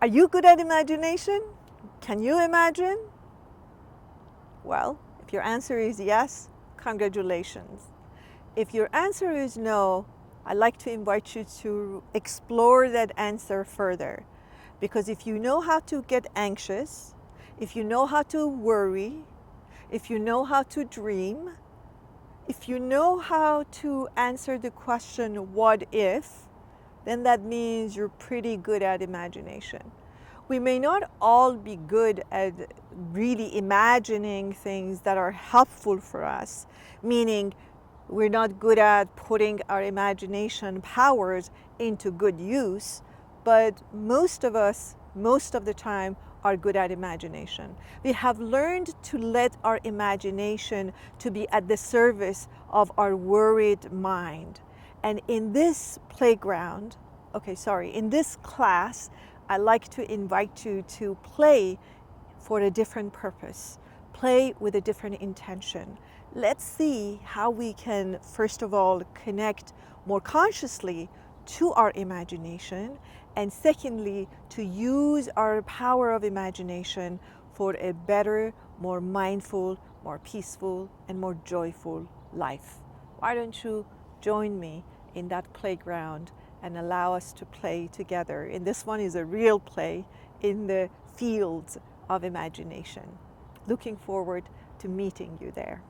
Are you good at imagination? Can you imagine? Well, if your answer is yes, congratulations. If your answer is no, I'd like to invite you to explore that answer further. Because if you know how to get anxious, if you know how to worry, if you know how to dream, if you know how to answer the question, what if, then that means you're pretty good at imagination. We may not all be good at really imagining things that are helpful for us, meaning we're not good at putting our imagination powers into good use, but most of us, most of the time, are good at imagination. We have learned to let our imagination to be at the service of our worried mind. And in this playground, in this class, I like to invite you to play for a different purpose, play with a different intention. Let's see how we can, first of all, connect more consciously to our imagination, and secondly, to use our power of imagination for a better, more mindful, more peaceful, and more joyful life. Why don't you join me in that playground and allow us to play together? And this one is a real play in the fields of imagination. Looking forward to meeting you there.